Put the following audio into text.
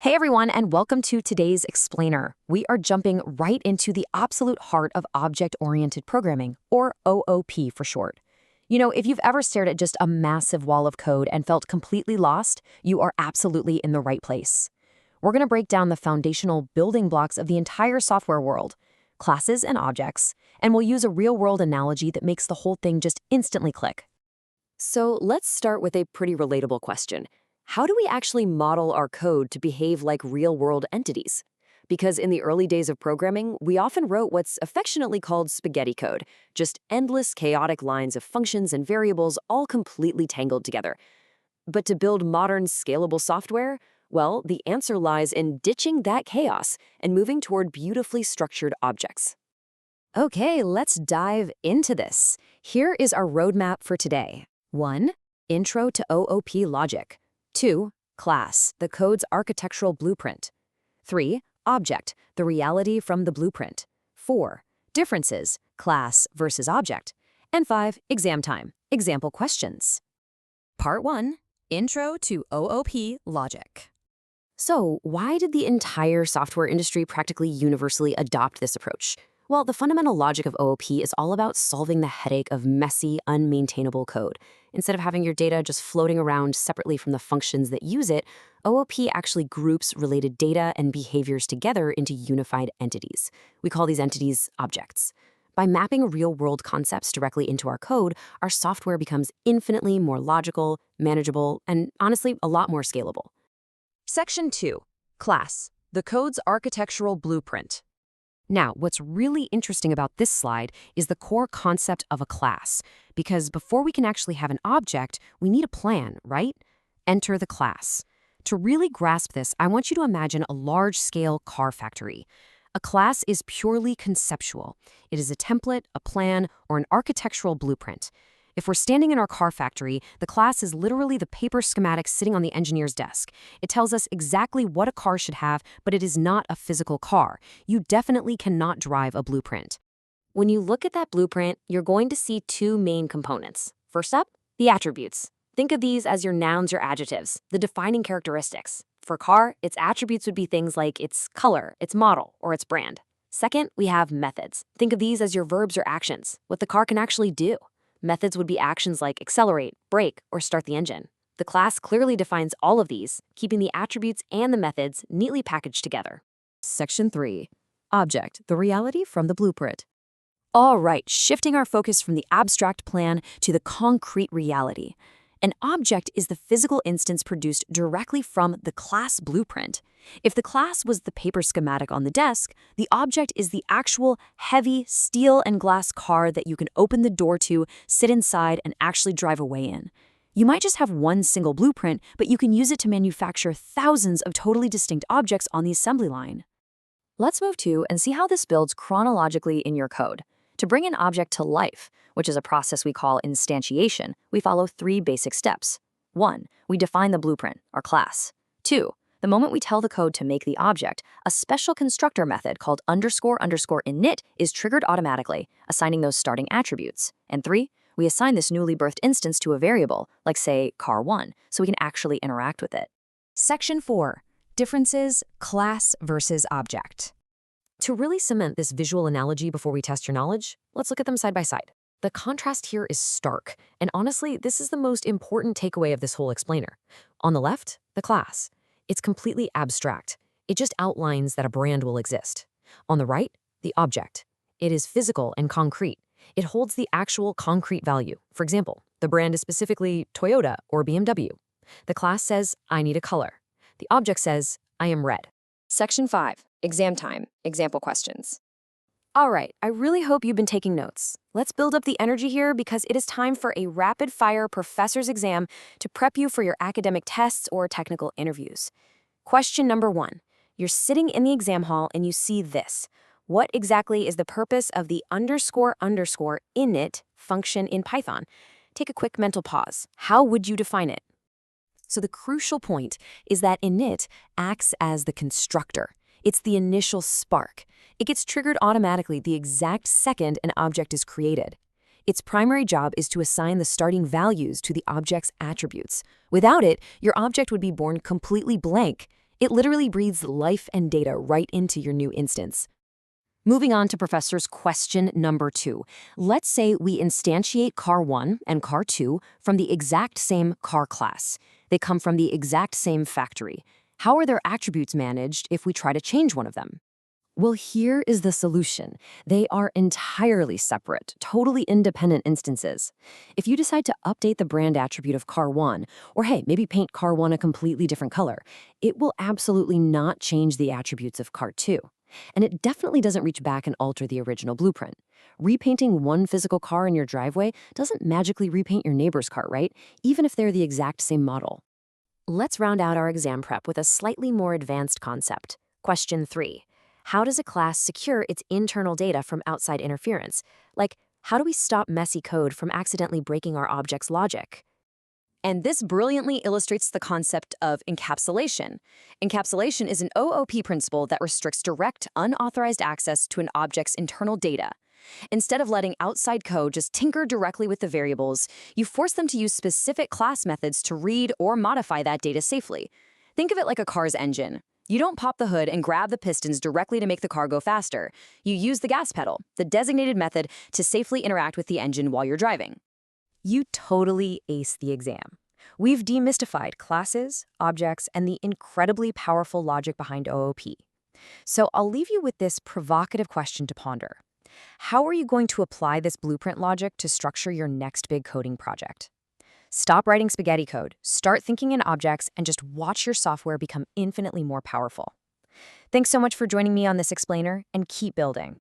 Hey everyone, and welcome to today's Explainer. We are jumping right into the absolute heart of object-oriented programming, or OOP for short. If you've ever stared at just a massive wall of code and felt completely lost, you are absolutely in the right place. We're going to break down the foundational building blocks of the entire software world, classes and objects, and we'll use a real-world analogy that makes the whole thing just instantly click. So let's start with a pretty relatable question. How do we actually model our code to behave like real-world entities? Because in the early days of programming, we often wrote what's affectionately called spaghetti code, just endless chaotic lines of functions and variables all completely tangled together. But to build modern, scalable software, well, the answer lies in ditching that chaos and moving toward beautifully structured objects. Okay, let's dive into this. Here is our roadmap for today. 1. Intro to OOP logic. 2. Class, the code's architectural blueprint. 3. Object, the reality from the blueprint. 4. Differences, class versus object. And 5. Exam time, example questions. Part 1. Intro to OOP logic. So, why did the entire software industry practically universally adopt this approach? Well, the fundamental logic of OOP is all about solving the headache of messy, unmaintainable code. Instead of having your data just floating around separately from the functions that use it, OOP actually groups related data and behaviors together into unified entities. We call these entities objects. By mapping real-world concepts directly into our code, our software becomes infinitely more logical, manageable, and honestly, a lot more scalable. Section 2. Class, the code's architectural blueprint. Now, what's really interesting about this slide is the core concept of a class, because before we can actually have an object, we need a plan, right? Enter the class. To really grasp this, I want you to imagine a large-scale car factory. A class is purely conceptual. It is a template, a plan, or an architectural blueprint. If we're standing in our car factory, the class is literally the paper schematic sitting on the engineer's desk. It tells us exactly what a car should have, but it is not a physical car. You definitely cannot drive a blueprint. When you look at that blueprint, you're going to see two main components. First up, the attributes. Think of these as your nouns or adjectives, the defining characteristics. For a car, its attributes would be things like its color, its model, or its brand. Second, we have methods. Think of these as your verbs or actions, what the car can actually do. Methods would be actions like accelerate, brake, or start the engine. The class clearly defines all of these, keeping the attributes and the methods neatly packaged together. Section 3. Object, the reality from the blueprint. All right, shifting our focus from the abstract plan to the concrete reality. An object is the physical instance produced directly from the class blueprint. If the class was the paper schematic on the desk, the object is the actual heavy steel and glass car that you can open the door to, sit inside, and actually drive away in. You might just have one single blueprint, but you can use it to manufacture thousands of totally distinct objects on the assembly line. Let's move to and see how this builds chronologically in your code. To bring an object to life, which is a process we call instantiation, we follow 3 basic steps. 1. We define the blueprint, or class. 2. The moment we tell the code to make the object, a special constructor method called __init is triggered automatically, assigning those starting attributes. And 3. We assign this newly birthed instance to a variable, like say car1, so we can actually interact with it. Section 4. Differences, class versus object. To really cement this visual analogy before we test your knowledge, let's look at them side by side. The contrast here is stark, and honestly, this is the most important takeaway of this whole explainer. On the left, the class. It's completely abstract. It just outlines that a brand will exist. On the right, the object. It is physical and concrete. It holds the actual concrete value. For example, the brand is specifically Toyota or BMW. The class says, I need a color. The object says, I am red. Section 5. Exam time, example questions. All right, I really hope you've been taking notes. Let's build up the energy here because it is time for a rapid-fire professor's exam to prep you for your academic tests or technical interviews. Question number 1. You're sitting in the exam hall and you see this. What exactly is the purpose of the __init function in Python? Take a quick mental pause. How would you define it? So the crucial point is that init acts as the constructor. It's the initial spark. It gets triggered automatically the exact second an object is created. Its primary job is to assign the starting values to the object's attributes. Without it, your object would be born completely blank. It literally breathes life and data right into your new instance. Moving on to Professor's question number 2. Let's say we instantiate car 1 and car 2 from the exact same car class. They come from the exact same factory. How are their attributes managed if we try to change one of them? Well, here is the solution. They are entirely separate, totally independent instances. If you decide to update the brand attribute of car 1, or hey, maybe paint car 1 a completely different color, it will absolutely not change the attributes of car 2. And it definitely doesn't reach back and alter the original blueprint. Repainting one physical car in your driveway doesn't magically repaint your neighbor's car, right? Even if they're the exact same model. Let's round out our exam prep with a slightly more advanced concept. Question 3. How does a class secure its internal data from outside interference? Like, how do we stop messy code from accidentally breaking our object's logic? And this brilliantly illustrates the concept of encapsulation. Encapsulation is an OOP principle that restricts direct, unauthorized access to an object's internal data. Instead of letting outside code just tinker directly with the variables, you force them to use specific class methods to read or modify that data safely. Think of it like a car's engine. You don't pop the hood and grab the pistons directly to make the car go faster. You use the gas pedal, the designated method, to safely interact with the engine while you're driving. You totally aced the exam. We've demystified classes, objects, and the incredibly powerful logic behind OOP. So I'll leave you with this provocative question to ponder. How are you going to apply this blueprint logic to structure your next big coding project? Stop writing spaghetti code, start thinking in objects, and just watch your software become infinitely more powerful. Thanks so much for joining me on this explainer, and keep building.